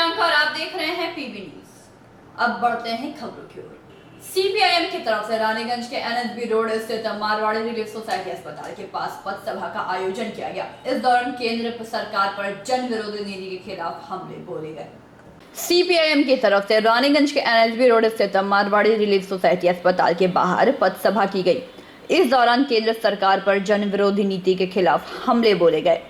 प्रियंका और आप देख रहे हैं पीबी न्यूज। अब बढ़ते हैं खबरों की ओर। सीपीआईएम की तरफ से रानीगंज के एनएसबी रोड स्थित मारवाड़ी रिलीफ सोसाइटी अस्पताल के पास पथ सभा का आयोजन किया गया। इस दौरान केंद्र सरकार पर जन विरोधी नीति के खिलाफ हमले बोले गए। सीपीआईएम की तरफ से रानीगंज के एनएसबी रोड स्थित मारवाड़ी रिलीफ सोसाइटी अस्पताल के बाहर पथ सभा की गई। इस दौरान केंद्र सरकार पर जन विरोधी नीति के खिलाफ हमले बोले गए।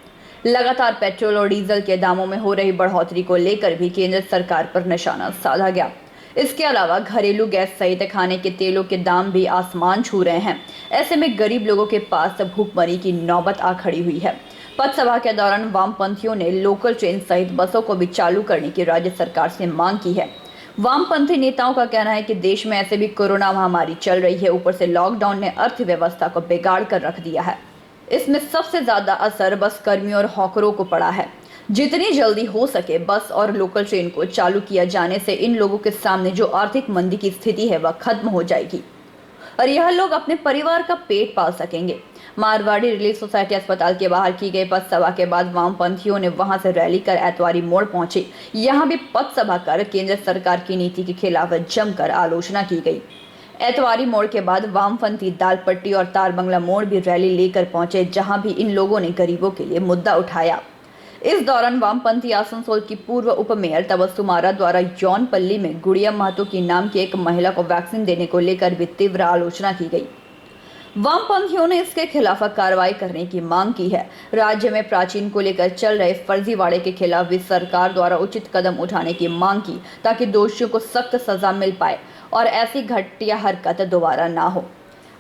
लगातार पेट्रोल और डीजल के दामों में हो रही बढ़ोतरी को लेकर भी केंद्र सरकार पर निशाना साधा गया। इसके अलावा घरेलू गैस सहित खाने के तेलों के दाम भी आसमान छू रहे हैं। ऐसे में गरीब लोगों के पास भूखमरी की नौबत आ खड़ी हुई है। पथ सभा के दौरान वामपंथियों ने लोकल ट्रेन सहित बसों को भी चालू करने की राज्य सरकार से मांग की है। वामपंथी नेताओं का कहना है कि देश में ऐसे भी कोरोना महामारी चल रही है, ऊपर से लॉकडाउन ने अर्थव्यवस्था को बिगाड़ कर रख दिया है। इसमें सबसे ज्यादा असर बस कर्मियों और हॉकरों को पड़ा है। जितनी जल्दी हो सके बस और लोकल ट्रेन को चालू किया जाने से इन लोगों के सामने जो आर्थिक मंदी की स्थिति है वह खत्म हो जाएगी और यह लोग अपने परिवार का पेट पाल सकेंगे। मारवाड़ी रिलीफ सोसाइटी अस्पताल के बाहर की गई पथ सभा के बाद वामपंथियों ने वहां से रैली कर एतवारी मोड़ पहुंचे। यहां भी पथ सभा कर केंद्र सरकार की नीति के खिलाफ जमकर आलोचना की गई। एतवारी मोड़ के बाद वामपंथी दालपट्टी और तारबंगला मोड़ भी रैली लेकर पहुंचे, जहां भी इन लोगों ने गरीबों के लिए मुद्दा उठाया। इस दौरान वामपंथी आसनसोल की पूर्व उपमेयर तबस्सुमारा द्वारा यौनपल्ली में गुड़िया महतो की नाम की एक महिला को वैक्सीन देने को लेकर भी तीव्र आलोचना की गई। वामपंथियों ने इसके खिलाफ कार्रवाई करने की मांग की है। राज्य में प्राचीन को लेकर चल रहे फर्जीवाड़े के खिलाफ भी सरकार द्वारा उचित कदम उठाने की मांग की, ताकि दोषियों को सख्त सजा मिल पाए और ऐसी घटिया हरकत दोबारा ना हो।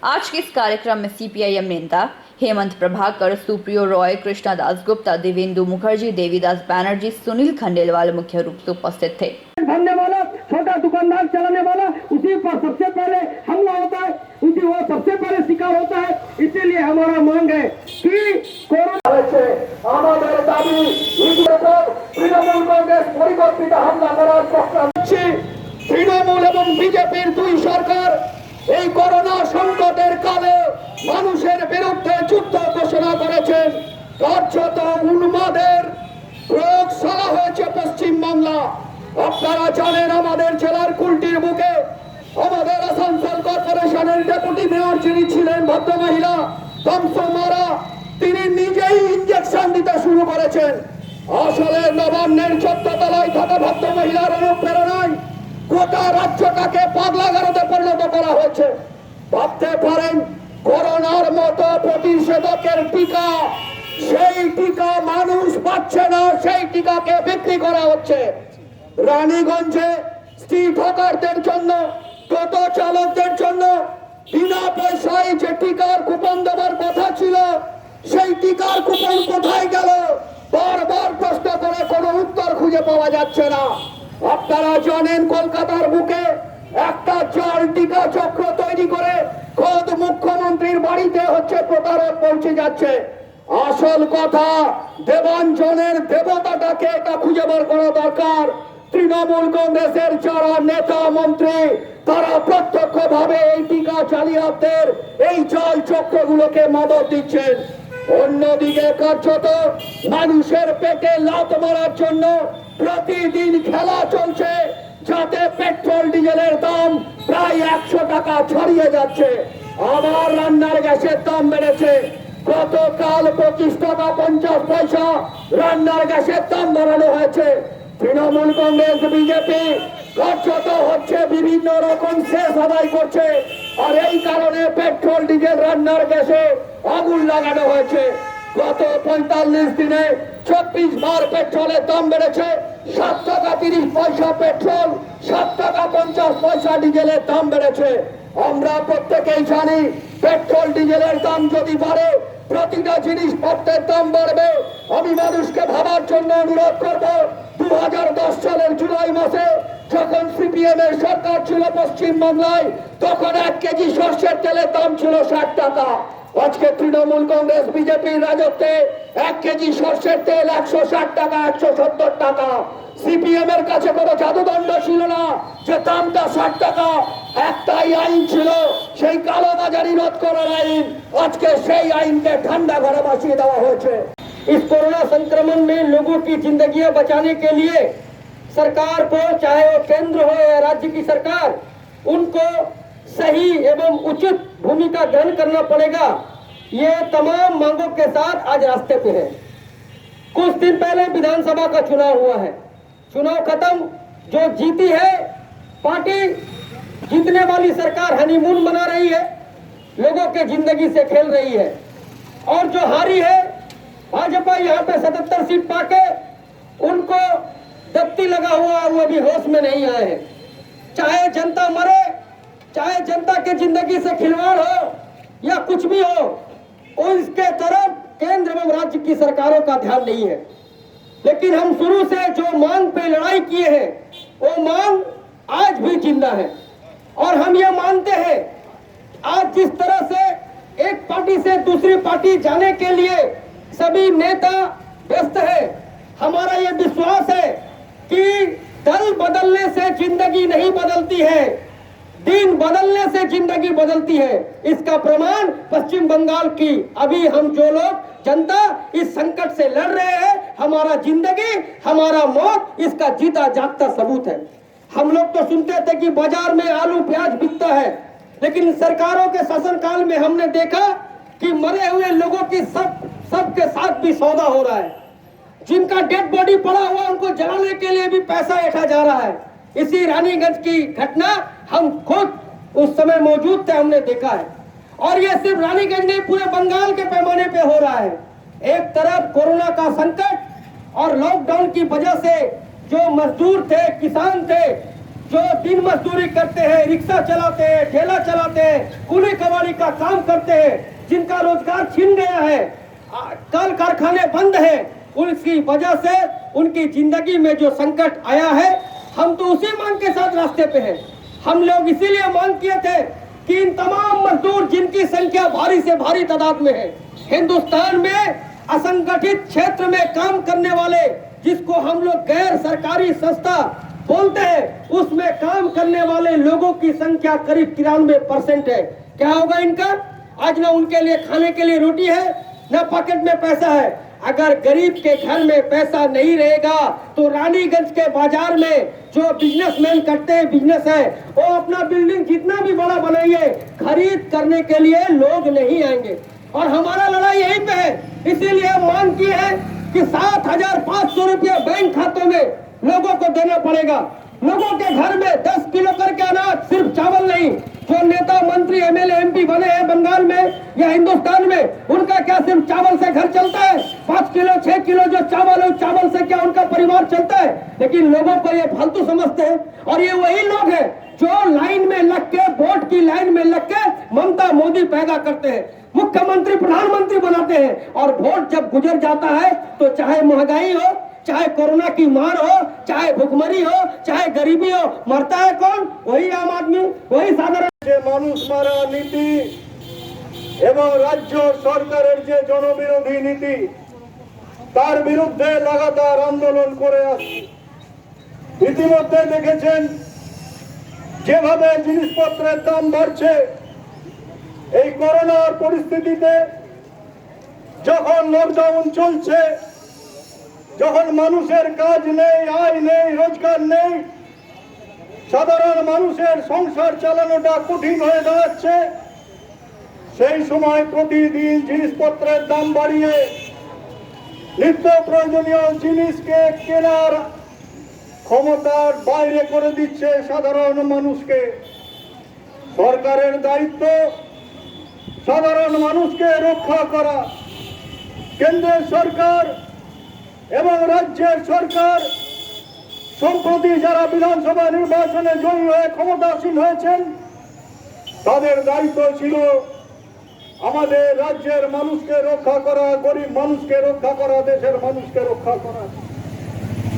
आज के इस कार्यक्रम में सीपीआईएम नेता हेमंत प्रभाकर, सुप्रियो रॉय, कृष्णादास गुप्ता, देवेंदु मुखर्जी, देवीदास बैनर्जी, सुनील खंडेलवाल मुख्य रूप से उपस्थित थे। धरने वाला छोटा दुकानदार चलाने वाला उसी पर सबसे पहले हमला होता है, उसी वो सबसे पहले शिकार होता है। इसीलिए हमारा मांग है कि कोरोना আমাদের দাবি তৃণমূল কংগ্রেস পরিকল্পিত হামলা করার প্রস্তাব দিচ্ছে। তৃণমূল এবং বিজেপির দুই সরকার এই করোনা সংকটের কালে মানুষের বিরুদ্ধে যুদ্ধ ঘোষণা করেছেন। কার্যত উন্মাদের প্রয়োগ চালা হয়েছে পশ্চিমবাংলা। আপনারা জানেন আমাদের জেলার কুলটির বুকে আমাদের আসানসোল কর্পোরেশনের ডেপুটি মেয়র যিনি ছিলেন ভদ্রমহিলা তমসোমারা, তিনি নিজেই ইনজেকশন দিতে শুরু করেছেন। আসলে নবান্নের 14 তলায় থাকা ভদ্রমহিলার অনুপ্রেরণায় গোটা রাজ্যটাকে পাগলাগারদে পরিণত করা হয়েছে। ভাবতে পারেন করোনার মতো প্রতিষেধকের টিকা, সেই টিকা মানুষ পাচ্ছে না, সেই টিকাকে বিক্রি করা হচ্ছে। রানীগঞ্জে স্ট্রিট হকারদের জন্য, টোটো চালকদের জন্য বিনা পয়সায় যে টিকার কুপন দেওয়ার কথা ছিল, সেই টিকার কুপন কোথায় গেল বারবার প্রশ্ন করে কোনো উত্তর খুঁজে পাওয়া যাচ্ছে না। আপনারা জানেন কলকাতার বুকে একটা জাল টিকা চক্র তৈরি করে খোদ মুখ্যমন্ত্রীর বাড়িতে হচ্ছে প্রতারক পৌঁছে যাচ্ছে। আসল কথা দেবাঞ্জনের দেবতাটাকে এটা খুঁজে বের করা দরকার। তৃণমূল কংগ্রেসের যারা নেতা মন্ত্রী তারা প্রত্যক্ষভাবে এই টিকা জালিয়াতদের এই জাল চক্রগুলোকে মদত দিচ্ছেন। অন্যদিকে কার্যত মানুষের পেটে লাথ মারার জন্য প্রতিদিন খেলা চলছে, যাতে পেট্রোল ডিজেলের দাম প্রায় 100 টাকা ছড়িয়ে যাচ্ছে। আবার রান্নার গ্যাসের দাম বেড়েছে। গতকাল 25 টাকা 50 পয়সা রান্নার গ্যাসের দাম বাড়ানো হয়েছে। তৃণমূল কংগ্রেস বিজেপি কার্যত হচ্ছে বিভিন্ন রকম শেষ আদায় করছে, আর এই কারণে পেট্রোল ডিজেল রান্নার গ্যাসে আগুন লাগানো হয়েছে। গত 45 দিনে 24 বার পেট্রোলের দাম বেড়েছে। 7 টাকা 30 পয়সা পেট্রোল, 7 টাকা 50 পয়সা ডিজেলের দাম বেড়েছে। আমরা প্রত্যেকেই জানি পেট্রোল ডিজেলের দাম যদি বাড়ে প্রতিটা জিনিসপত্রের দাম বাড়বে। আমি মানুষকে ভাবার জন্য অনুরোধ করব, 2010 সালের জুলাই মাসে যখন সিপিএম এর সরকার ছিল পশ্চিমবাংলায়, তখন 1 কেজি সরষের তেলের দাম ছিল 60 টাকা। আজকে তৃণমূল কংগ্রেস বিজেপির রাজত্বে 1 কেজি সরষের তেল 160 টাকা, 170 টাকা। সিপিএম এর কাছে কোনো জাদুদণ্ড ছিল না যে দামটা 60 টাকা। একটাই আইন ছিল, সেই কালোবাজারি রোধ করার আইন। আজকে সেই আইনকে ঠান্ডা ঘরে বসিয়ে দেওয়া হয়েছে। इस कोरोना संक्रमण में लोगों की जिंदगियां बचाने के लिए सरकार को, चाहे वो केंद्र हो या राज्य की सरकार, उनको सही एवं उचित भूमिका ग्रहण करना पड़ेगा। ये तमाम मांगों के साथ आज रास्ते पे है। कुछ दिन पहले विधानसभा का चुनाव हुआ है, चुनाव खत्म, जो जीती है पार्टी, जीतने वाली सरकार हनीमून मना रही है, लोगों के जिंदगी से खेल रही है, और जो हारी है भाजपा, यहाँ पे 77 सीट पाके उनको दफ्ती लगा हुआ, वो अभी होश में नहीं आए हैं। चाहे जनता मरे, चाहे जनता के जिंदगी से खिलवाड़ हो या कुछ भी हो, उसके तरफ केंद्र एवं राज्य की सरकारों का ध्यान नहीं है। लेकिन हम शुरू से जो मांग पे लड़ाई किए हैं, वो मांग आज भी जिंदा है। और हम ये मानते हैं, आज जिस तरह से एक पार्टी से दूसरी पार्टी जाने के लिए सभी नेता व्यस्त है, हमारा ये विश्वास है कि दल बदलने से जिंदगी नहीं बदलती है, दिन बदलने से जिंदगी बदलती है। इसका प्रमाण पश्चिम बंगाल की अभी हम जो लोग जनता इस संकट से लड़ रहे हैं, हमारा जिंदगी, हमारा मौत, इसका जीता जागता सबूत है। हम लोग तो सुनते थे कि बाजार में आलू प्याज बिकता है, लेकिन सरकारों के शासनकाल में हमने देखा कि मरे हुए लोगों की सबके साथ भी सौदा हो रहा है। जिनका डेड बॉडी पड़ा हुआ, उनको जलाने के लिए भी पैसा ऐठा जा रहा है। इसी रानीगंज की घटना हम खुद उस समय मौजूद थे, हमने देखा है। और यह सिर्फ रानीगंज नहीं, पूरे बंगाल के पैमाने पे हो रहा है। एक तरफ कोरोना का संकट और लॉकडाउन की वजह से जो मजदूर थे, किसान थे, जो दिन मजदूरी करते हैं, रिक्शा चलाते हैं, ठेला चलाते हैं, कूली कबाड़ी का काम करते हैं, जिनका रोजगार छिन गया है, कल कारखाने बंद हैं, उनकी वजह से उनकी जिंदगी में जो संकट आया है, हम तो उसी मांग के साथ रास्ते पे हैं। हम लोग इसीलिए मांग किए थे कि इन तमाम मजदूर, जिनकी संख्या भारी से भारी तादाद में है, हिंदुस्तान में असंगठित क्षेत्र में काम करने वाले, जिसको हम लोग गैर सरकारी संस्था बोलते हैं, उसमें काम करने वाले लोगों की संख्या करीब 93% है। क्या होगा इनका? आज ना उनके लिए खाने के लिए रोटी है, ना पॉकेट में पैसा है। अगर गरीब के घर में पैसा नहीं रहेगा तो रानीगंज के बाजार में जो बिजनेसमैन करते हैं, बिजनेस है, वो अपना बिल्डिंग जितना भी बड़ा बनाइए, खरीद करने के लिए लोग नहीं आएंगे। और हमारा लड़ाई यहीं पे है। इसीलिए मांग की है कि 7,500 रुपया बैंक खातों में लोगों को देना पड़ेगा। लोगों के घर में 10 किलो करके अनाज, सिर्फ चावल नहीं। जो नेता मंत्री एमएलए एमपी बने हैं बंगाल में या हिंदुस्तान में, उनका क्या सिर्फ चावल से घर चलता है? 5 किलो 6 किलो जो चावल है, चावल से क्या उनका परिवार चलता है? लेकिन लोगों को ये फालतू समझते हैं। और ये वही लोग हैं जो लाइन में लग के, वोट की लाइन में लग के ममता मोदी पैदा करते हैं, मुख्यमंत्री प्रधानमंत्री बनाते हैं, और वोट जब गुजर जाता है तो चाहे महंगाई हो, चाहे कोरोना की मार हो, चाहे भुखमरी हो, चाहे गरीबी हो, मरता है कौन? वही आम आदमी, वही साधारण। মানুষ মারা নীতি এবং রাজ্য সরকারের যে জনবিরোধী নীতি, তার বিরুদ্ধে লাগাতার আন্দোলন করে আসছে। ইতিমধ্যে দেখেছেন যেভাবে জিনিসপত্রের দাম বাড়ছে। এই করোনার পরিস্থিতিতে যখন লকডাউন চলছে, যখন মানুষের কাজ নেই, আয় নেই, রোজগার নেই, সাধারণ মানুষের সংসার চালানোটা কঠিন হয়ে দাঁড়াচ্ছে, সেই সময় প্রতিদিন জিনিসপত্রের দাম বাড়িয়ে নিত্য প্রয়োজনীয় জিনিসকে কেনার ক্ষমতার বাইরে করে দিচ্ছে সাধারণ মানুষকে। সরকারের দায়িত্ব সাধারণ মানুষকে রক্ষা করা। কেন্দ্রের সরকার এবং রাজ্যের সরকার সম্প্রতি যারা বিধানসভা নির্বাচনে জয়ী হয়ে ক্ষমতাসীন হয়েছেন, তাদের দায়িত্ব ছিল আমাদের রাজ্যের মানুষকে রক্ষা করা, গরিব মানুষকে রক্ষা করা, দেশের মানুষকে রক্ষা করা।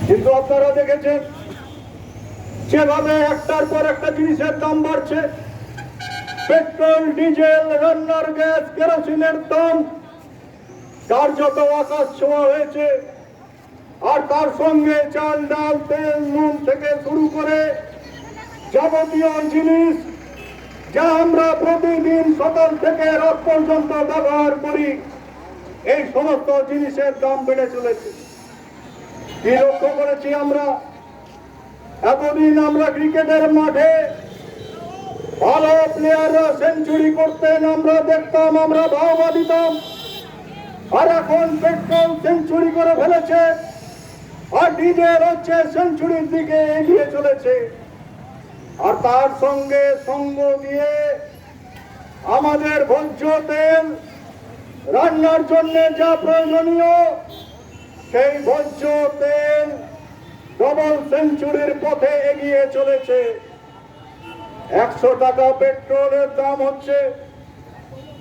কিন্তু আপনারা দেখেছেন যেভাবে একটার পর একটা জিনিসের দাম বাড়ছে। পেট্রোল, ডিজেল, রান্নার গ্যাস, কেরোসিনের দাম কার্যত আকাশ ছোঁয়া হয়েছে। আর তার সঙ্গে চাল, ডাল, তেল, নুন থেকে শুরু করে যাবতীয় জিনিস যা আমরা প্রতিদিন সকাল থেকে রাত পর্যন্ত ব্যবহার করি, এই সমস্ত জিনিসের দাম বেড়ে চলেছে। কি লক্ষ্য করেছি আমরা? এতদিন আমরা ক্রিকেটের মাঠে ভালো প্লেয়াররা সেঞ্চুরি করতেন, আমরা দেখতাম, আমরা বাহবা দিতাম। আর এখন পেট্রোল সেঞ্চুরি করে ফেলেছে, আর ডিজেল হচ্ছে সেঞ্চুরির দিকে এগিয়ে চলেছে। আর তার সঙ্গে সঙ্গ দিয়ে আমাদের ভোজ্য তেল রান্নার জন্য যা প্রয়োজনীয় সেই ভোজ্য তেল ডবল সেঞ্চুরির পথে এগিয়ে চলেছে। 100 টাকা পেট্রোলের দাম হচ্ছে,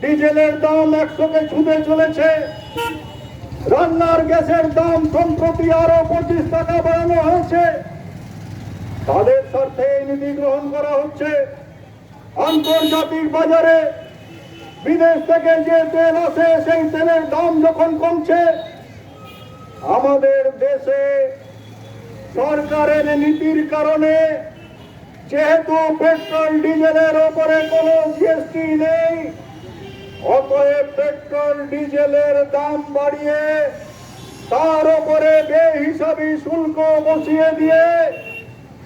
ডিজেলের দাম 100-কে ছুঁতে চলেছে। রান্নার গ্যাসের দাম সম্প্রতি আরো 25 টাকা বাড়ানো হয়েছে। তাদের স্বার্থে এই নীতি গ্রহণ করা হচ্ছে। আন্তর্জাতিক বাজারে বিদেশ থেকে যে তেল আসে সেই তেলের দাম যখন কমছে, আমাদের দেশে সরকারের নীতির কারণে যেহেতু পেট্রোল ডিজেলের ওপরে কোনো জিএসটি নেই, অতএব পেট্রোল ডিজেলের দাম বাড়িয়ে তার ওপরে বেহিসাবি শুল্ক বসিয়ে দিয়ে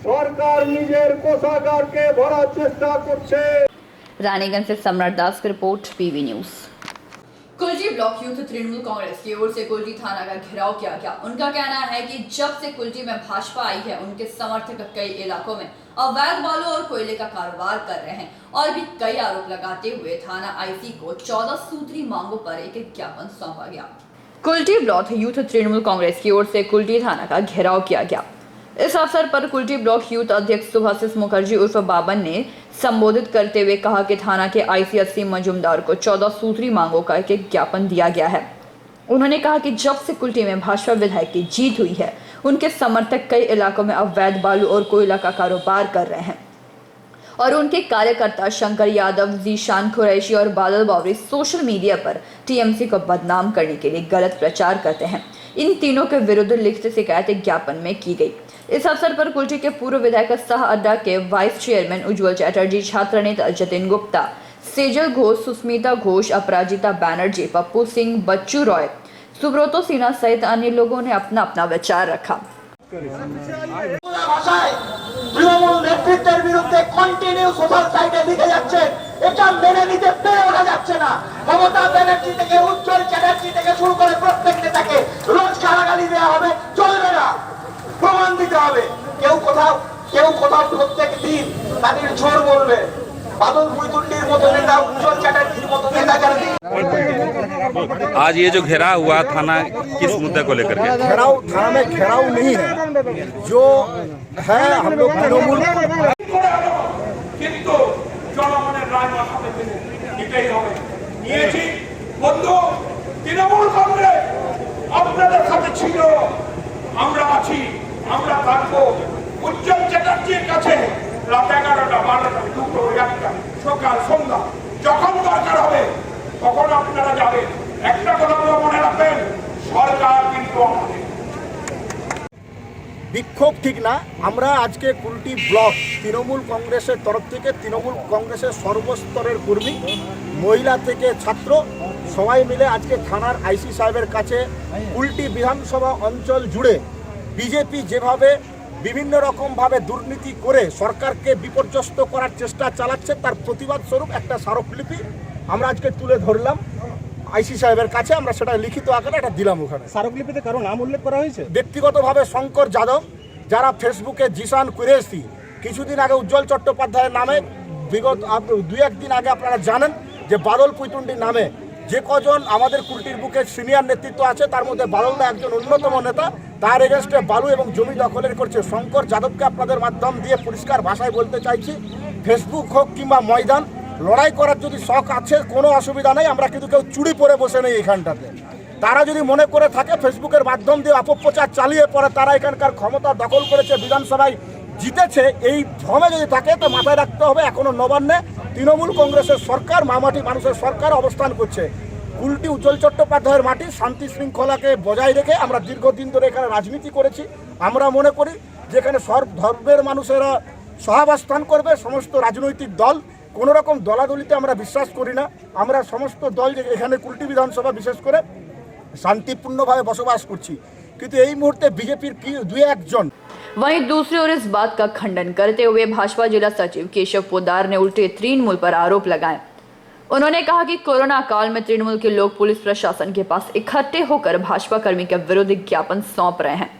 সরকার নিজের কোষাগারকে ভরার চেষ্টা করছে। रानीगंज से सम्राट दास की report PV news. Kulti block youth Trinamool Congress की ओर से कुल्टी थाना का घेराव किया गया। उनका कहना है कि जब से कुल्टी में भाजपा आई है, उनके समर्थक कई इलाकों में अवैध बालू और कोयले का कारोबार कर रहे हैं और भी कई आरोप लगाते हुए थाना आईसी को 14 सूत्री मांगों पर एक ज्ञापन सौंपा गया। कुल्टी ब्लॉक यूथ तृणमूल कांग्रेस की ओर से कुल्टी थाना का घेराव किया गया। इस अवसर पर कुल्टी ब्लॉक यूथ अध्यक्ष सुभाषिष मुखर्जी उर्फ बाबन ने संबोधित करते हुए कहा कि थाना के आईसी असीम मजूमदार को 14 सूत्री मांगों का एक ज्ञापन दिया गया है। उन्होंने कहा कि जब से कुल्टी में भाजपा विधायक की जीत हुई है, उनके समर्थक कई इलाकों में अवैध बालू और कोयला का कारोबार कर रहे हैं और उनके कार्यकर्ता शंकर यादव, जीशान कुरैशी और बादल बावरी सोशल मीडिया पर टीएमसी को बदनाम करने के लिए गलत प्रचार करते हैं। इन तीनों के विरुद्ध लिखित शिकायत ज्ञापन में की गई। इस अवसर पर कुल्टी के पूर्व विधायक शाह अड्डा के वाइस चेयरमैन उज्जवल चैटर्जी, छात्र नेता जतिन गुप्ता, सेजल घोष, सुस्मिता घोष, अपराजिता बैनर्जी, पप्पू सिंह, बच्चू रॉय, सुब्रतो सिन्हा सहित अन्य लोगों ने अपना अपना विचार रखा। ভাষায় তৃণমূল নেতৃত্বের বিরুদ্ধে কন্টিনিউ সোশ্যাল সাইটে লিখে যাচ্ছেন, এটা মেনে নিতে পেরে ওঠা যাচ্ছে না। মমতা ব্যানার্জি থেকে উজ্জ্বল চ্যাটার্জি থেকে শুরু করে প্রত্যেক নেতাকে রোজ গালাগালি দেওয়া হবে, চলবে না, প্রমাণ দিতে হবে। কেউ কোথাও প্রত্যেক দিন তাদের ঝোর বলবে। বাদল ভুইতুন্ডির মতো নেতা, উজ্জ্বল চ্যাটার্জির মতো নেতা যারা आज ये जो घेराव हुआ थाना किस मुद्दे को लेकर के? घेराव थाना में घेराव नहीं है, जो है हम लोग तृणमूल কিন্তু জনগণের রায় মাথাতে পেলে এটাই হবে। নিয়েছি বন্ধু, তৃণমূল কংগ্রেস আপনাদের সাথে ছিল, আমরা আছি, আমরা থাকবো। উজ্জ্বল চ্যাটার্জির কাছে রাত 11টা, 12টা, 2টো, 1টা, সকাল সন্ধ্যা যখন দরকার হবে তখন আপনারা যাবেন। একটা কথা মনে রাখবেন, সরকার কিন্তু আমাদের। বিক্ষোভ ঠিক না, আমরা আজকে কুলটি ব্লক তৃণমূল কংগ্রেসের তরফ থেকে তৃণমূল কংগ্রেসের সর্বস্তরের কর্মী, মহিলা থেকে ছাত্র সবাই মিলে আজকে থানার আইসি সাহেবের কাছে কুলটি বিধানসভা অঞ্চল জুড়ে বিজেপি যেভাবে বিভিন্ন রকমভাবে দুর্নীতি করে সরকারকে বিপর্যস্ত করার চেষ্টা চালাচ্ছে, তার প্রতিবাদ স্বরূপ একটা স্মারকলিপি আমরা আজকে তুলে ধরলাম আইসি সাহেবের কাছে। আমরা সেটা লিখিত আকারে এটা দিলাম। ওখানে স্মারকলিপিতে কারো নাম উল্লেখ করা হয়েছে? ব্যক্তিগতভাবে শঙ্কর যাদব, যারা ফেসবুকে জিসান কুরেশি, কিছুদিন আগে উজ্জ্বল চট্টোপাধ্যায়ের নামে, বিগত 2-1 দিন আগে আপনারা জানেন যে বাদল পুইটুন্ডির নামে যে কজন আমাদের কুলটির বুকে সিনিয়র নেতৃত্ব আছে, তার মধ্যে বাদলদা একজন অন্যতম নেতা, তার এগেনস্টে বালু এবং জমি দখলের করছে। শঙ্কর যাদবকে আপনাদের মাধ্যম দিয়ে পরিষ্কার ভাষায় বলতে চাইছি, ফেসবুক হোক কিংবা ময়দান, লড়াই করার যদি শখ আছে কোনো অসুবিধা নেই, আমরা কিন্তু কেউ চুরি পরে বসে নেই এখানটাতে। তারা যদি মনে করে থাকে ফেসবুকের মাধ্যম দিয়ে অপপ্রচার চালিয়ে পরে তারা এখানকার ক্ষমতা দখল করেছে, বিধানসভায় জিতেছে, এই ভ্রমে যদি থাকে তো মাথায় রাখতে হবে এখনো নবান্নে তৃণমূল কংগ্রেসের সরকার, মামাটি মানুষের সরকার অবস্থান করছে। কুলটি উজ্জ্বল চট্টোপাধ্যায়ের মাটি, শান্তি শৃঙ্খলাকে বজায় রেখে আমরা দীর্ঘদিন ধরে এখানে রাজনীতি করেছি। আমরা মনে করি যেখানে সব ধর্মের মানুষেরা সহাবস্থান করবে, সমস্ত রাজনৈতিক দল, কোনো রকম দলাদলিতে আমরা বিশ্বাস করি না। আমরা সমস্ত দল যে এখানে কুলটি বিধানসভা বিশেষ করে শান্তিপূর্ণভাবে বসবাস করছি, কিন্তু এই মুহূর্তে বিজেপির 2-1 জন वहीं दूसरी ओर इस बात का खंडन करते हुए भाजपा जिला सचिव केशव पोद्दार ने उल्टे तृणमूल पर आरोप लगाए। उन्होंने कहा कि कोरोना काल में तृणमूल के लोग पुलिस प्रशासन के पास इकट्ठे होकर भाजपा कर्मी के विरुद्ध ज्ञापन सौंप रहे हैं।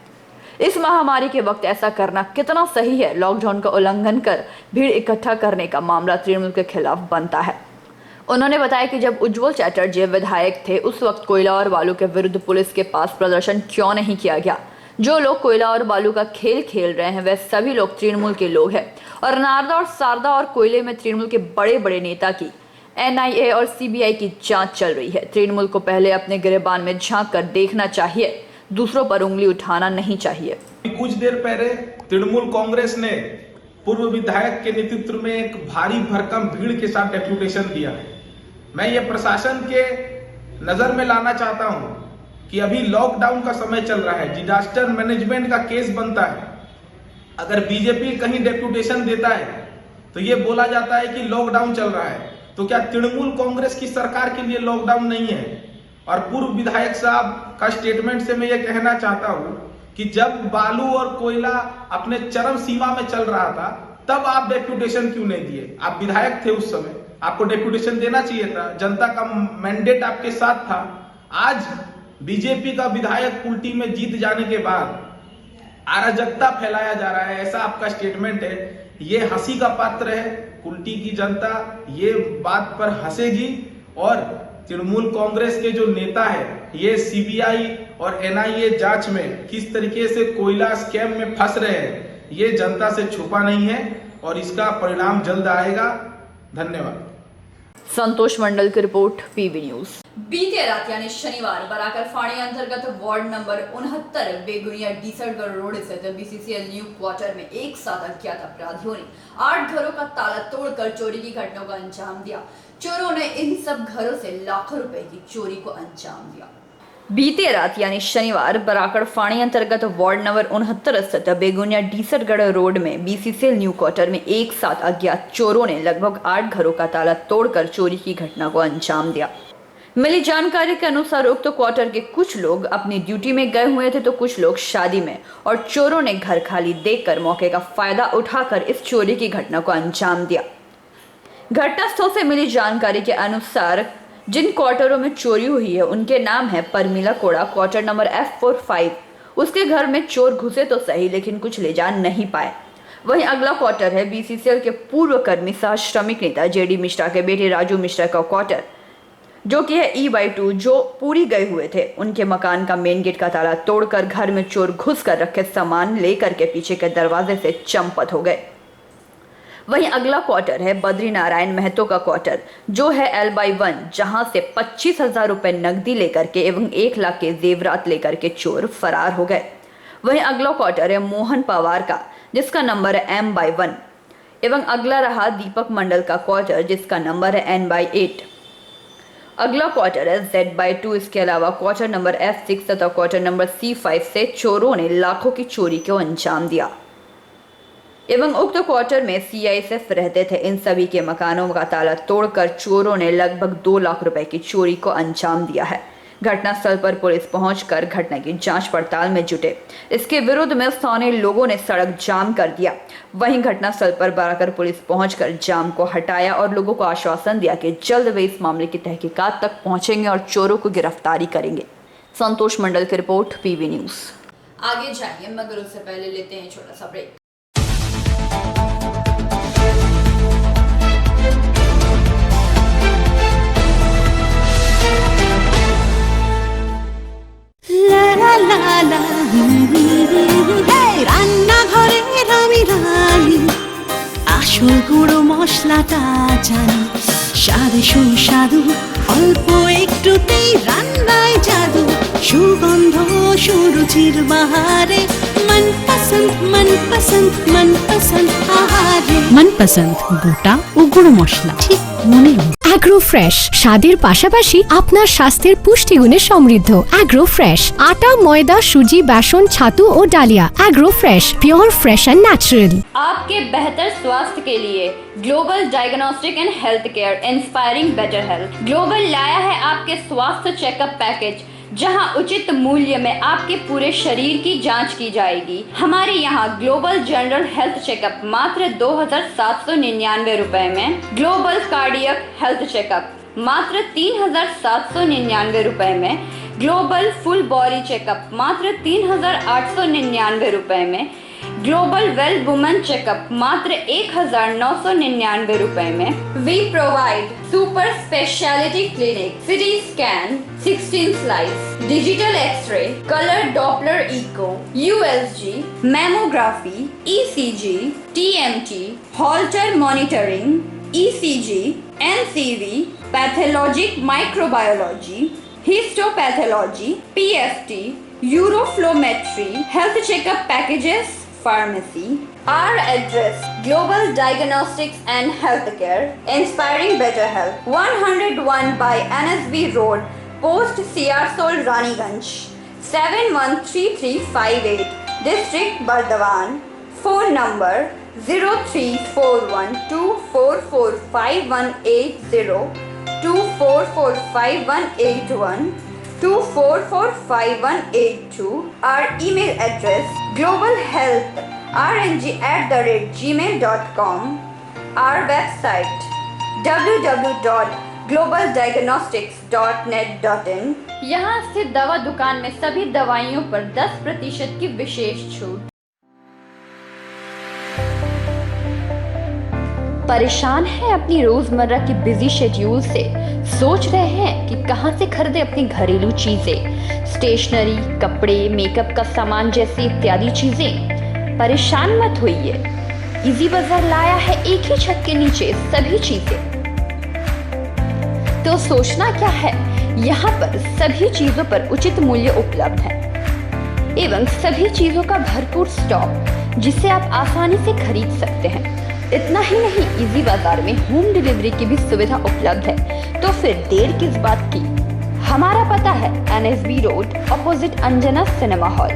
इस महामारी के वक्त ऐसा करना कितना सही है? लॉकडाउन का उल्लंघन कर भीड़ इकट्ठा करने का मामला तृणमूल के खिलाफ बनता है। उन्होंने बताया कि जब उज्जवल चैटर्जी विधायक थे उस वक्त कोयला और बालू के विरुद्ध पुलिस के पास प्रदर्शन क्यों नहीं किया गया? जो लोग कोयला और बालू का खेल खेल रहे हैं वे सभी लोग तृणमूल के लोग हैं और नारदा और सारदा और कोयले में तृणमूल के बड़े बड़े नेता की NIA और CBI की जांच चल रही है। तृणमूल को पहले अपने गिरेबान में झांक कर देखना चाहिए, दूसरों पर उंगली उठाना नहीं चाहिए। कुछ देर पहले तृणमूल कांग्रेस ने पूर्व विधायक के नेतृत्व में एक भारी भरकम भीड़ के साथ डेपुटेशन दिया है। मैं ये प्रशासन के नजर में लाना चाहता हूं कि अभी लॉकडाउन का समय चल रहा है, डिजास्टर मैनेजमेंट का केस बनता है। अगर बीजेपी कहीं डेपुटेशन देता है तो ये बोला जाता है कि लॉकडाउन चल रहा है, तो क्या तृणमूल कांग्रेस की सरकार के लिए लॉकडाउन नहीं है? और पूर्व विधायक साहब का स्टेटमेंट से मैं ये कहना चाहता हूं कि जब बालू और कोयला अपने चरम सीमा में चल रहा था तब आप डेपुटेशन क्यों नहीं दिए? आप विधायक थे उस समय, आपको डेपुटेशन देना चाहिए था, जनता का मैंडेट आपके साथ था। आज बीजेपी का विधायक कुल्टी में जीत जाने के बाद अराजकता फैलाया जा रहा है, ऐसा आपका स्टेटमेंट है। ये हंसी का पात्र है। कुल्टी की जनता ये बात पर हंसेगी और तृणमूल कांग्रेस के जो नेता है ये CBI और NIA जांच में किस तरीके से कोयला स्कैम में फंस रहे हैं ये जनता से छुपा नहीं है और इसका परिणाम जल्द आएगा। धन्यवाद। संतोष मंडल की रिपोर्ट, PB न्यूज। बीते रात यानी शनिवार बराकर फाणी अंतर्गत ward number 69 Begunia Disergarh road स्थित BCCL न्यू क्वार्टर में एक साथ अज्ञात अपराधियों ने 8 घरों का ताला तोड़कर चोरी की घटना को अंजाम दिया। चोरों ने इन सब घरों से लाखों रुपए की चोरी को अंजाम दिया। बीते रात यानी शनिवार बराकर फाणी अंतर्गत वार्ड नंबर 69 स्थित बेगुनिया डीसरगढ़ रोड में BCCL न्यू क्वार्टर में एक साथ अज्ञात चोरों ने लगभग 8 घरों का ताला तोड़कर चोरी की घटना को अंजाम दिया। मिली जानकारी के अनुसार उक्त क्वार्टर के कुछ लोग अपनी ड्यूटी में गए हुए थे तो कुछ लोग शादी में, और चोरों ने घर खाली देखकर मौके का फायदा उठाकर इस चोरी की घटना को अंजाम दिया। घटनास्थल से मिली जानकारी के अनुसार जिन क्वार्टरों में चोरी हुई है उनके नाम है परमिला कोड़ा, क्वार्टर नंबर F45। उसके घर में चोर घुसे तो सही लेकिन कुछ ले जा नहीं पाए। वहीं अगला क्वार्टर है BCCL के पूर्व कर्मी सह श्रमिक नेता JD मिश्रा के बेटे राजू मिश्रा का क्वार्टर, जो कि है E/2, जो पूरी गए हुए थे। उनके मकान का मेन गेट का ताला तोड़कर घर में चोर घुस कर रखे सामान लेकर के पीछे के दरवाजे से चंपत हो गए। वहीं अगला क्वार्टर है बद्री नारायण महतो का क्वार्टर, जो है L/1, जहां से 25,000 रुपए नकदी लेकर के एवं 1 लाख के जेवरात लेकर के चोर फरार हो गए। वहीं अगला क्वार्टर है मोहन पवार का, जिसका नंबर है M/1 एवं अगला रहा दीपक मंडल का क्वार्टर, जिसका नंबर है N/8। अगला क्वार्टर है Z/2। इसके अलावा क्वार्टर नंबर F6 तथा क्वार्टर नंबर C5 से चोरों ने लाखों की चोरी को अंजाम दिया एवं उक्त क्वार्टर में CISF रहते थे। इन सभी के मकानों का ताला तोड़कर चोरों ने लगभग 2 लाख रुपए की चोरी को अंजाम दिया है। घटनास्थल पर पुलिस पहुंचकर घटना की जांच पड़ताल में जुटे। इसके विरुद्ध में स्थानीय लोगों ने सड़क जाम कर दिया। वहीं घटनास्थल पर बराकर पुलिस पहुंचकर जाम को हटाया और लोगों को आश्वासन दिया कि जल्द वे इस मामले की तहकीकात तक पहुंचेंगे और चोरों को गिरफ्तारी करेंगे। संतोष मंडल की रिपोर्ट, PB न्यूज। आगे जाएंगे मगर उससे पहले लेते हैं छोटा सा ब्रेक। রান্নাঘরের আমি রানী, আসল গুঁড়ো মশলাটা জানি, স্বাদে সুস্বাদু অল্প একটুতেই রান্নায় জাদু, সুগন্ধ সুরুচির বাহারে मनपसंद मनपसंद मनपसंद আহারে मनपसंद গোটা ও গুঁড়ো মশলা ঠিক মনে অ্যাগ্রো ফ্রেশ স্বাদের পাশাপাশি আপনার স্বাস্থ্যের পুষ্টিগুণে সমৃদ্ধ। অ্যাগ্রো ফ্রেশ আটা, ময়দা, সুজি, বেসন, ছাতু ও ডালিয়া। Agro fresh pure fresh and natural. आपके बेहतर स्वास्थ्य के लिए global diagnostic and health care inspiring better health. Global लाया है आपके स्वास्थ्य चेकअप पैकेज जहां उचित मूल्य में आपके पूरे शरीर की जांच की जाएगी। हमारे यहां ग्लोबल जनरल हेल्थ चेकअप मात्र 2,799 रुपए में, ग्लोबल कार्डियक हेल्थ चेकअप मात्र 3,799 रुपए में, ग्लोबल फुल बॉडी चेकअप मात्र 3,899 रुपए में, ग्लोबल वेल वुमेन चेकअप मात्र 1,999 रुपए में। We provide super speciality clinic, CT scan, 16 slice, digital X-ray, colour Doppler echo, USG, mammography, ECG, TMT, Holter monitoring, ECG, NCV, pathologic microbiology, histopathology, PFT, uroflowmetry, health checkup packages, pharmacy. Our address: Global Diagnostics and Healthcare, inspiring better health. 101 by NSB Road, Post Siarsol, Raniganj. 713358, District Bardhaman. Phone number 0341244580, 24458181. 24458182. Our email address: globalhealthrng@gmail.com. Our website: www.globaldiagnostics.net.in. यहाँ स्थित दवा दुकान में सभी दवाइयों पर 10% की विशेष छूट। परेशान हैं अपनी रोजमर्रा की बिजी शेड्यूल से? सोच रहे हैं कि कहां से खरीदें अपनी घरेलू चीजें, स्टेशनरी, कपड़े, मेकअप का सामान जैसी इत्यादि चीजें? परेशान मत होइए, इजी बाजार लाया है एक ही छत के नीचे सभी चीजें। तो सोचना क्या है, यहाँ पर सभी चीजों पर उचित मूल्य उपलब्ध है एवं सभी चीजों का भरपूर स्टॉक, जिसे आप आसानी से खरीद सकते हैं। इतना ही नहीं, इजी बाजार में होम डिलीवरी की भी सुविधा उपलब्ध है। तो फिर देर किस बात की? हमारा पता है NSB road, opposite Anjana cinema hall.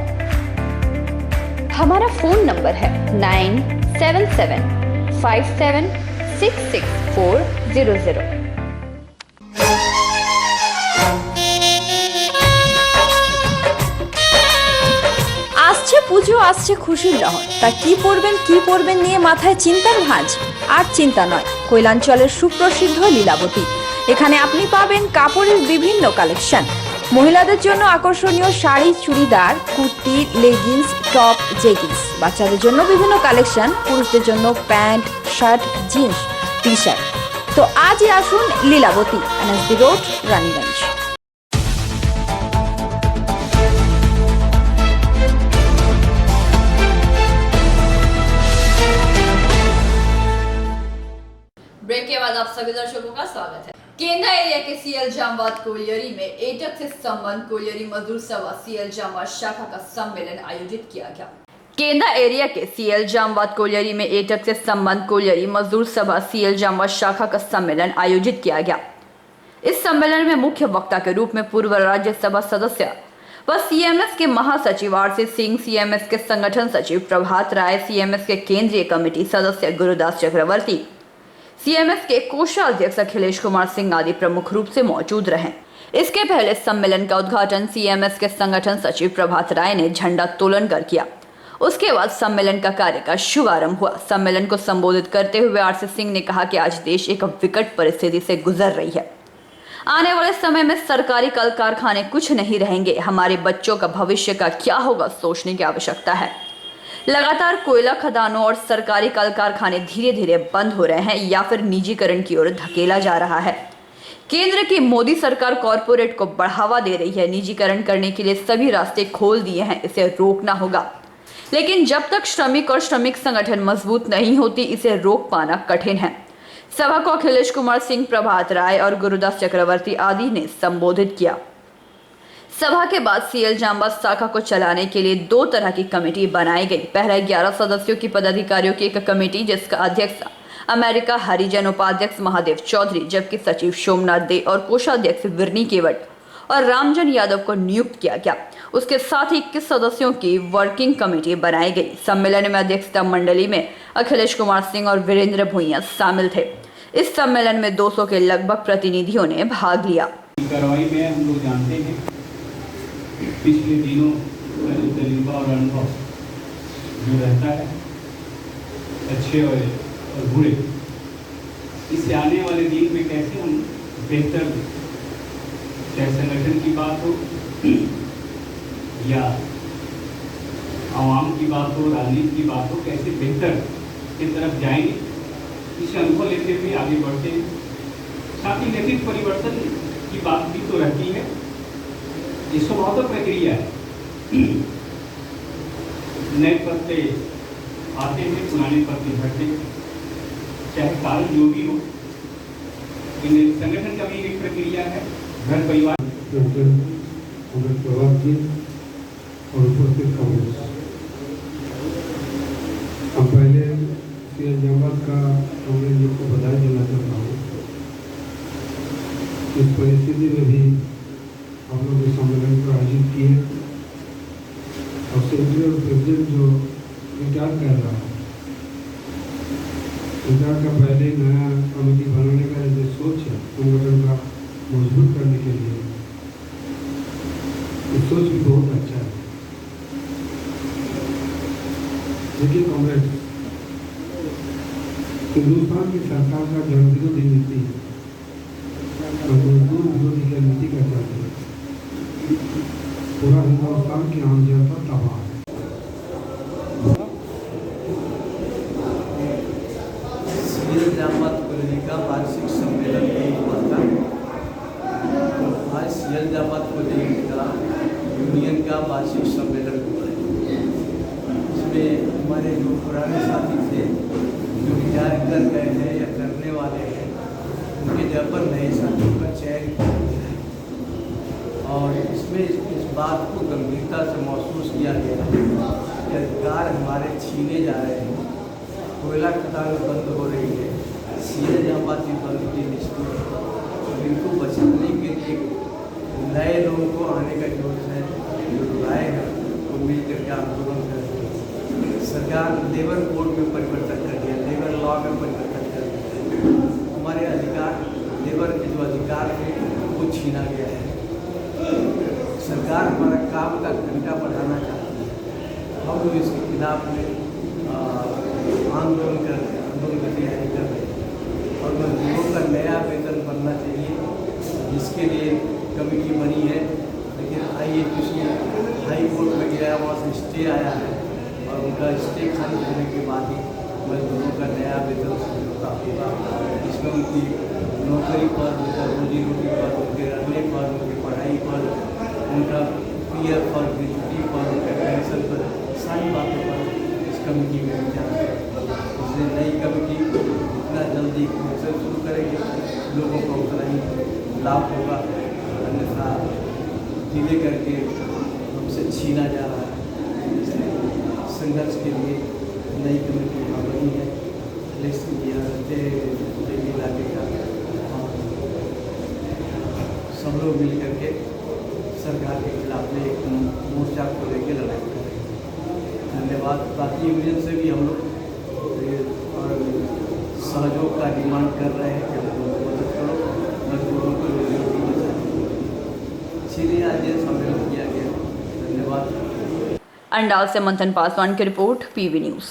हमारा फोन नंबर है 9775766400। আসছে পুজো, আসছে খুশির লহর, তা কি পরবেন নিয়ে মাথায় চিন্তার ভাঁজ। আর চিন্তা নয়, কৈলাঞ্চলের সুপ্রসিদ্ধ লীলাবতী। এখানে আপনি পাবেন কাপড়ের বিভিন্ন কালেকশন, মহিলাদের জন্য আকর্ষণীয় sari, churidar, kurti, leggings, top, jeggings, বাচ্চাদের জন্য বিভিন্ন কালেকশন, পুরুষদের জন্য প্যান্ট, শার্ট, জিন্স, টি-শার্ট। তো আজই আসুন Lilavati, NSB road, Raniganj. Break के बाद आप सभी दर्शकों का स्वागत है। केंद्रा एरिया के CL जामवाद कोलियरी में एटक से संबंध कोलियरी मजदूर सभा CL जामवाद शाखा का सम्मेलन आयोजित किया गया। केंद्रा एरिया के CL जामवाद कोलियरी में एटक से संबंध कोलियरी मजदूर सभा CL जामवाद शाखा का सम्मेलन आयोजित किया गया। इस सम्मेलन में मुख्य वक्ता के रूप में पूर्व राज्यसभा सदस्य व CMS के महासचिव RC सिंह, CMS के संगठन सचिव प्रभात राय, CMS के केंद्रीय कमेटी सदस्य गुरुदास चक्रवर्ती, CMS के कोषाध्यक्ष अखिलेश कुमार सिंह आदि प्रमुख रूप से मौजूद रहे। इसके पहले सम्मेलन का उद्घाटन CMS के संगठन सचिव प्रभात राय ने झंडा तोलन कर किया। उसके बाद सम्मेलन का कार्य का शुभारंभ हुआ। सम्मेलन को संबोधित करते हुए RC सिंह ने कहा कि आज देश एक विकट परिस्थिति से गुजर रही है। आने वाले समय में सरकारी कल कारखाने कुछ नहीं रहेंगे। हमारे बच्चों का भविष्य का क्या होगा, सोचने की आवश्यकता है। लगातार कोयला खदानों और सरकारी कल कारखाने धीरे धीरे बंद हो रहे हैं या फिर निजीकरण की ओर धकेला जा रहा है। केंद्र की मोदी सरकार कॉरपोरेट को बढ़ावा दे रही है। निजीकरण करने के लिए सभी रास्ते खोल दिए हैं, इसे रोकना होगा। लेकिन जब तक श्रमिक और श्रमिक संगठन मजबूत नहीं होती, इसे रोक पाना कठिन है। सभा को अखिलेश कुमार सिंह, प्रभात राय और गुरुदास चक्रवर्ती आदि ने संबोधित किया। सभा के बाद CL जामवाद शाखा को चलाने के लिए दो तरह की कमेटी बनाई गई। पहला 11 सदस्यों की पदाधिकारियों की एक कमेटी, जिसका अध्यक्ष अमेरिका हरिजन, उपाध्यक्ष महादेव चौधरी, जबकि सचिव सोमनाथ दे और कोषाध्यक्ष विरनी केवट और रामजन यादव को नियुक्त किया गया। उसके साथ ही 21 सदस्यों की वर्किंग कमेटी बनाई गई। सम्मेलन में अध्यक्षता मंडली में अखिलेश कुमार सिंह और वीरेंद्र भुइयां शामिल थे। इस सम्मेलन में 200 के लगभग प्रतिनिधियों ने भाग लिया। कार्रवाई में हम लोग जानते हैं पिछले दिनों का जो तजुर्बा और अनुभव जो रहता है अच्छे और बुरे, इससे आने वाले दिन में कैसे हम बेहतर, चाहे संगठन की बात हो या आवाम की बात हो, राजनीति की बात हो, कैसे बेहतर की तरफ जाएंगे, इसे अनुभव लेते हुए आगे बढ़ते हैं। साथ ही नैतिक परिवर्तन की बात भी तो रहती है, ये स्वभावतः प्रक्रिया है। नए पत्ते आते हैं, पुराने पत्ते झड़ते हैं, चाहे कारण जो भी हो। संगठन का भी एक प्रक्रिया है, घर परिवार और उपस्थित कांग्रेस, हम पहले सीएम जमात का कांग्रेस जी को बधाई देना चाहता हूँ। इस परिस्थिति में भी हम लोग इस सम्मेलन को आयोजित किए और सेक्रेटरी और प्रेसिडेंट जो विचार कर रहा है, विचार का पहले नया कमेटी बनाने का जो सोच है संगठन का मजबूत करने के लिए, ये सोच भी बहुत अच्छा है। देखिए कांग्रेस हिंदुस्तान की सरकार का जन विरोधी नीति और मजदूर विरोधी की नीति का चलते पूरा हिंदुस्तान की आम जनता तबाह है। सीएम जमात कॉलेज का वार्षिक सम्मेलन भी हुआ था। आज सीएम जमात कॉलेज का यूनियन का वार्षिक सम्मेलन हुआ है। इसमें हमारे जो पुराने साथी थे, जो विचार कर गए हैं या करने वाले हैं, उनके जगह पर नए साथियों का चयन किया गया है। और इसमें इस बात को गंभीरता से महसूस किया गया है कि अधिकार हमारे छीने जा रहे हैं, कोयला खदान बंद हो रही है, सीधे जाबाती बंद की निश्चित है। और इनको बचाने के लिए नए लोगों को आने का जोश है, जो राय है वो मिल करके आंदोलन कर रहे हैं। सरकार लेबर कोड में परिवर्तन कर दिया, लेबर लॉ में परिवर्तन कर दिया। हमारे अधिकार, लेबर के जो अधिकार थे वो छीना गया है। सरकार हमारा काम का घंटा बढ़ाना चाहती है। हम लोग इसके खिलाफ में आंदोलन की तैयारी कर रहे हैं। और मजदूरों का नया वेतन बनना चाहिए, जिसके लिए कमेटी बनी है। लेकिन IAPC हाई कोर्ट में गया, वहाँ से स्टे आया है और उनका स्टे खारिज होने के बाद ही मजदूरों का नया वेतन समझौता होगा। इसमें उनकी नौकरी पर, उनका रोजी रोटी पर, उनके रहने पर, उनकी पढ़ाई पर, उनका PF पर, ग्रेजुटी पर, उनके पेंशन पर, सारी बातों पर इस कमेटी में विचार है। इसलिए नई कमेटी जितना जल्दी मिशन शुरू करेगी, लोगों को उतना ही लाभ होगा। अन्यथा धीरे करके हमसे छीना जा रहा है। संघर्ष के लिए नई कमेटी बनी है, लेकिन इलाके का सब लोग मिल करके सरकार के खिलाफ में एक मोर्चा को लेकर लड़ाई कर रहे हैं। धन्यवाद। बाकी यूनियन से भी हम लोग और सहयोग का डिमांड कर रहे हैं कि हम लोगों को मदद करो, मजदूरों को रोजी बचाने। इसीलिए आज ये सम्मेलन किया गया। धन्यवाद। अंडाल से मंथन पासवान की रिपोर्ट, PV न्यूज।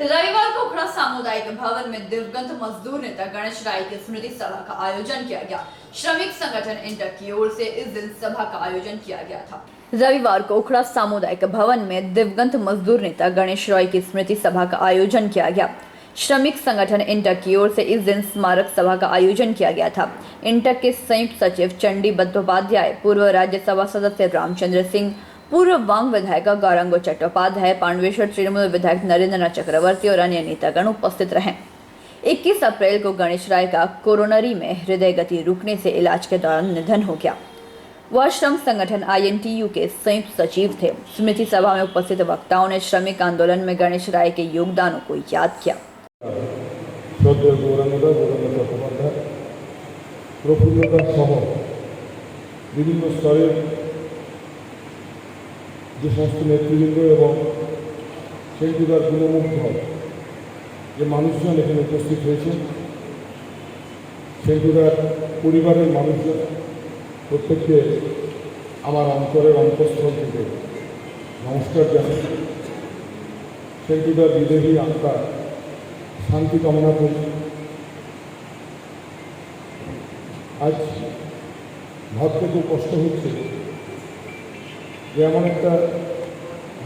रविवार को उखड़ा सामुदायिक भवन में दिवंगत मजदूर नेता गणेश राय की स्मृति सभा का आयोजन किया गया। श्रमिक संगठन इंटक की ओर से इस दिन सभा का आयोजन किया गया था। रविवार को उखड़ा सामुदायिक भवन में दिवंगत मजदूर नेता गणेश राय की स्मृति सभा का आयोजन किया गया। श्रमिक संगठन इंटक की ओर से इस दिन स्मारक सभा का आयोजन किया गया था। इंटक के संयुक्त सचिव चंडी बंदोपाध्याय, पूर्व राज्यसभा सदस्य रामचंद्र सिंह, पूर्व वांग विधायक गौरंगो चट्टोपाध्याय, पांडवेश्वर तृणमूल विधायक नरेंद्र चक्रवर्ती और अन्य नेतागण उपस्थित रहे। 21 अप्रैल को गणेश राय का कोरोनरी में हृदय गति रुकने से इलाज के दौरान निधन हो गया। वह श्रम संगठन INTU के संयुक्त सचिव थे। स्मृति सभा में उपस्थित वक्ताओं ने श्रमिक आंदोलन में गणेश राय के योगदानों को याद किया। विभिन्न स्तरेर যে সমস্ত নেতৃবৃন্দ এবং সেন্টুদার গুণমুগ্ধ যে মানুষজন এখানে উপস্থিত হয়েছে, সেন্টুদার পরিবারের মানুষজন প্রত্যেককে আমার অন্তরের অন্তঃস্থল থেকে নমস্কার জানাই। সেন্টুদার বিদেহী আত্মা শান্তি কামনা করি। আজ ভাবতে খুব কষ্ট হচ্ছে যে এমন একটা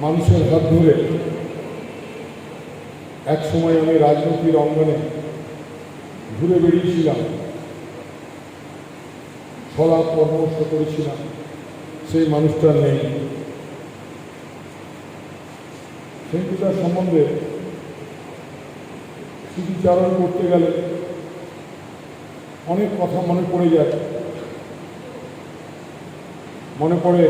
মানুষের হাত ধরে এক সময় আমি রাজনীতির অঙ্গনে ঘুরে বেরিয়েছিলাম, সলাপ পরামর্শ করেছিলাম, সেই মানুষটা নেই। সেন্টুদার সম্বন্ধে স্মৃতিচারণ করতে গেলে অনেক কথা মনে পড়ে যায়। মনে পড়ে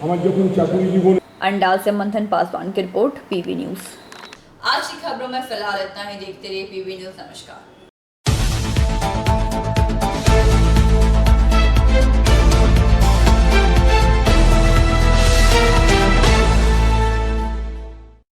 আমার যখন চাকরি জীবনে। अंडाल से मंथन पासवान की रिपोर्ट, पीवी न्यूज। आज की खबरों में फिलहाल इतना ही। देखते रहिए पीवी न्यूज। नमस्कार।